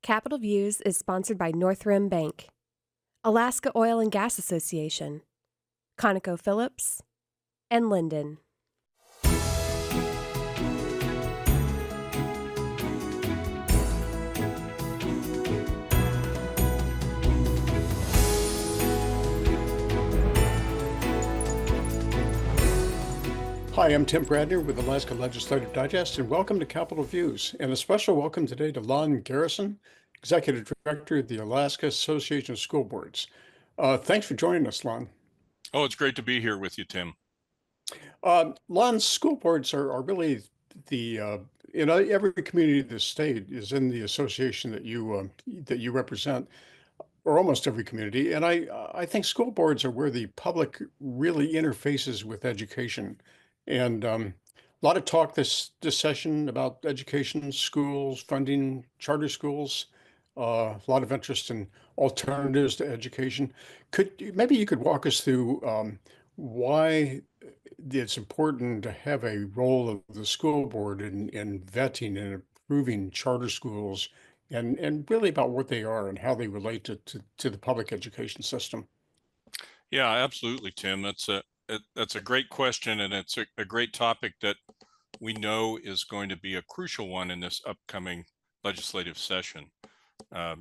Capital Views is sponsored by Northrim Bank, Alaska Oil and Gas Association, ConocoPhillips, and Linden. Hi, I'm Tim Bradner with Alaska Legislative Digest, and welcome to Capitol Views. And a special welcome today to Lon Garrison, Executive Director of the Alaska Association of School Boards. Thanks for joining us, Lon. Oh, it's great to be here with you, Tim. Lon, school boards are really every community of the state is in the association that you represent, or almost every community. And I think school boards are where the public really interfaces with education. And a lot of talk this session about education, schools, funding, charter schools, a lot of interest in alternatives to education. Maybe you could walk us through why it's important to have a role of the school board in vetting and approving charter schools and really about what they are and how they relate to the public education system. Yeah, absolutely, Tim. That's a great question, and it's a great topic that we know is going to be a crucial one in this upcoming legislative session. I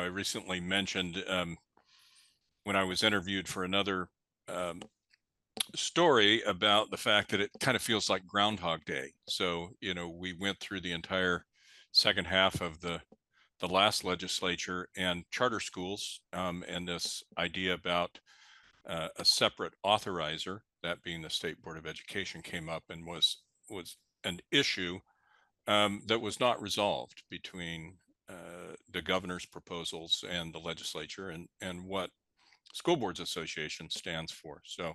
recently mentioned when I was interviewed for another story about the fact that it kind of feels like Groundhog Day. So, we went through the entire second half of the last legislature and charter schools, and this idea about a separate authorizer, that being the State Board of Education, came up and was an issue that was not resolved between the governor's proposals and the legislature and what School Boards Association stands for. So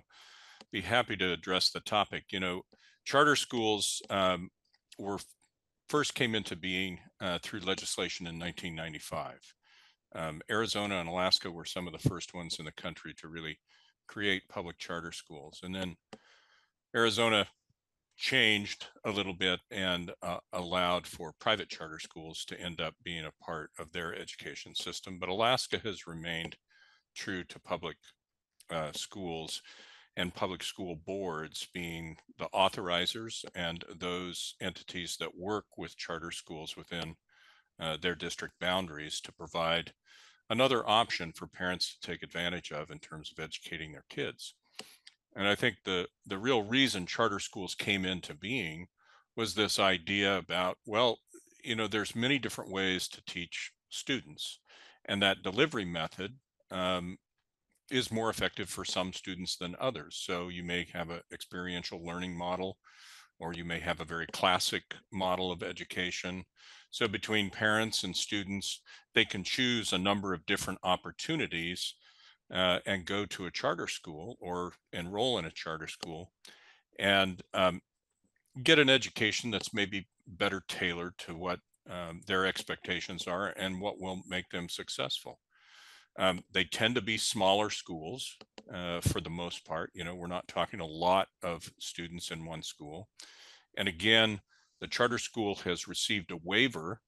be happy to address the topic. Charter schools were first came into being through legislation in 1995. Arizona and Alaska were some of the first ones in the country to really create public charter schools. And then Arizona changed a little bit and allowed for private charter schools to end up being a part of their education system. But Alaska has remained true to public schools and public school boards being the authorizers and those entities that work with charter schools within their district boundaries to provide another option for parents to take advantage of in terms of educating their kids. And I think the real reason charter schools came into being was this idea about, there's many different ways to teach students, and that delivery method is more effective for some students than others. So you may have an experiential learning model, or you may have a very classic model of education. So between parents and students, they can choose a number of different opportunities and go to a charter school or enroll in a charter school and get an education that's maybe better tailored to what their expectations are and what will make them successful. They tend to be smaller schools for the most part. We're not talking a lot of students in one school. And again, the charter school has received a waiver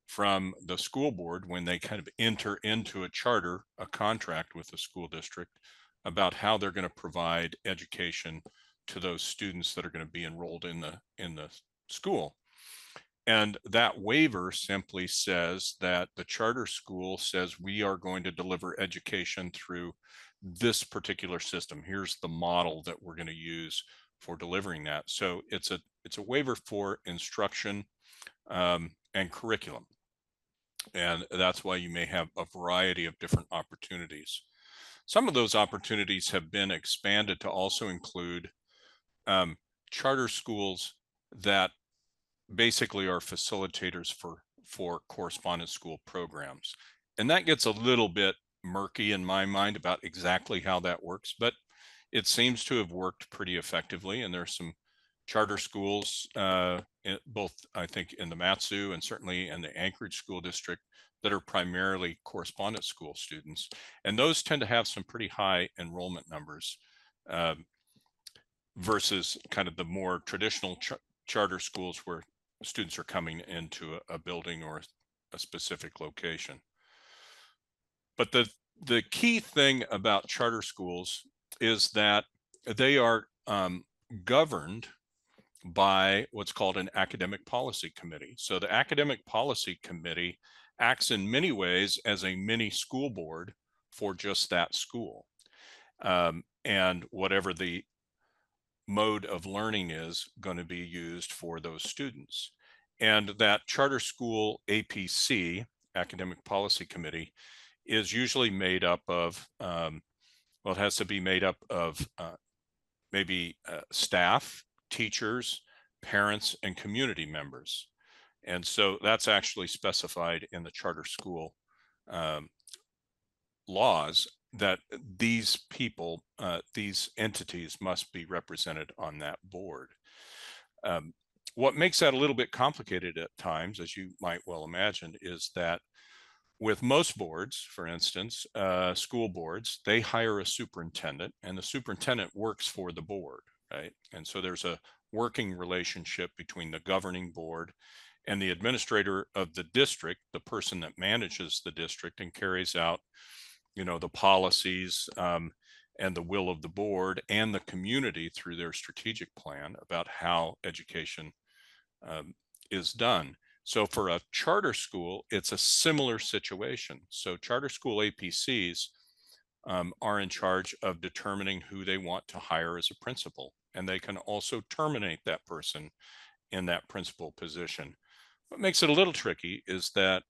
from the school board when they kind of enter into a contract with the school district about how they're going to provide education to those students that are going to be enrolled in the school. And that waiver simply says that the charter school says we are going to deliver education through this particular system. Here's the model that we're going to use for delivering that. So it's a waiver for instruction and curriculum. And that's why you may have a variety of different opportunities. Some of those opportunities have been expanded to also include charter schools that basically are facilitators for correspondence school programs. And that gets a little bit murky in my mind about exactly how that works, but it seems to have worked pretty effectively. And there's some charter schools, both I think in the Matsu and certainly in the Anchorage School District, that are primarily correspondence school students. And those tend to have some pretty high enrollment numbers versus kind of the more traditional charter schools where students are coming into a building or a specific location. But the key thing about charter schools is that they are governed by what's called an academic policy committee. So the academic policy committee acts in many ways as a mini school board for just that school. And whatever the mode of learning is going to be used for those students. And that charter school APC, Academic Policy Committee, is usually made up of, well, it has to be made up of maybe staff, teachers, parents, and community members. And so that's actually specified in the charter school laws that these people, these entities must be represented on that board. What makes that a little bit complicated at times, as you might well imagine, is that with most boards, for instance, school boards, they hire a superintendent, and the superintendent works for the board, right? And so there's a working relationship between the governing board and the administrator of the district, the person that manages the district and carries out, the policies and the will of the board and the community through their strategic plan about how education is done. So for a charter school, it's a similar situation. So charter school APCs are in charge of determining who they want to hire as a principal, and they can also terminate that person in that principal position. What makes it a little tricky is that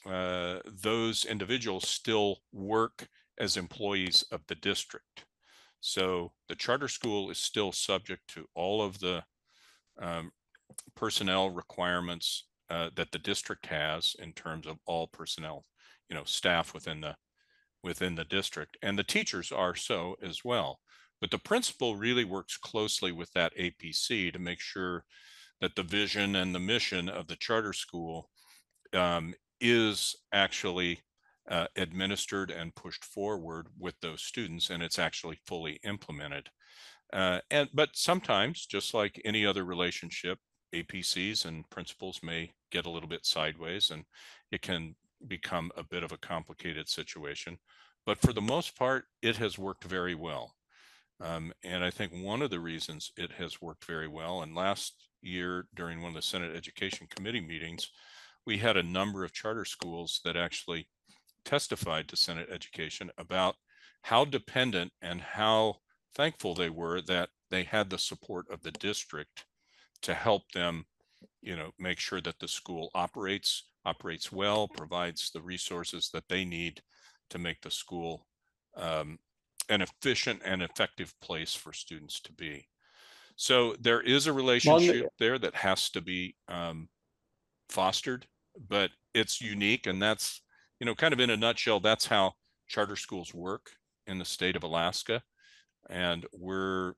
those individuals still work as employees of the district. So the charter school is still subject to all of the personnel requirements that the district has in terms of all personnel, staff within the district, and the teachers are so as well. But the principal really works closely with that APC to make sure that the vision and the mission of the charter school is actually administered and pushed forward with those students, and it's actually fully implemented. But sometimes, just like any other relationship, APCs and principals may get a little bit sideways, and it can become a bit of a complicated situation. But for the most part, it has worked very well. And I think one of the reasons it has worked very well, and last year during one of the Senate Education Committee meetings, we had a number of charter schools that actually testified to Senate Education about how dependent and how thankful they were that they had the support of the district to help them, make sure that the school operates well, provides the resources that they need to make the school an efficient and effective place for students to be. So there is a relationship there that has to be fostered, but it's unique, and that's, kind of in a nutshell, that's how charter schools work in the state of Alaska. And we're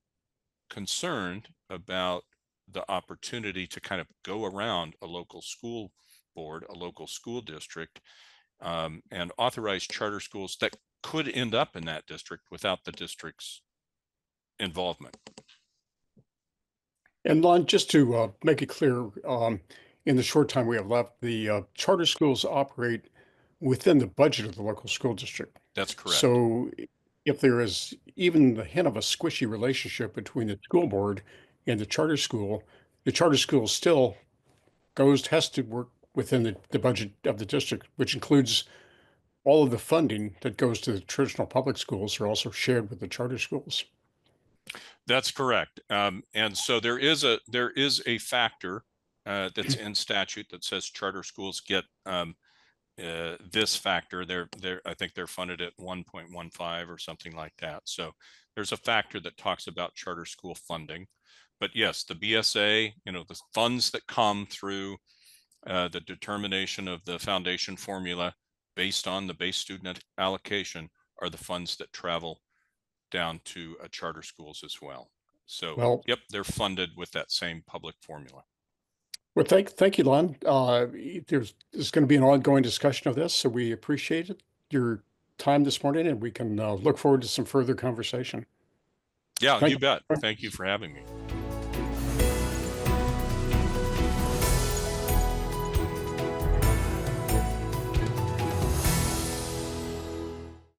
concerned about the opportunity to kind of go around a local school board, a local school district, and authorize charter schools that could end up in that district without the district's involvement. And Lon, just to make it clear, in the short time we have left, the charter schools operate within the budget of the local school district. That's correct. So if there is even the hint of a squishy relationship between the school board and the charter school still has to work within the budget of the district, which includes all of the funding that goes to the traditional public schools are also shared with the charter schools. That's correct. And so there is a factor that's in statute that says charter schools get this factor. I think they're funded at 1.15 or something like that. So there's a factor that talks about charter school funding. But yes, the BSA, the funds that come through the determination of the foundation formula based on the base student allocation are the funds that travel down to charter schools as well. So, yep, they're funded with that same public formula. Well, thank you, Lon. There's going to be an ongoing discussion of this, so we appreciate your time this morning, and we can look forward to some further conversation. Yeah, you bet. Thank you for having me.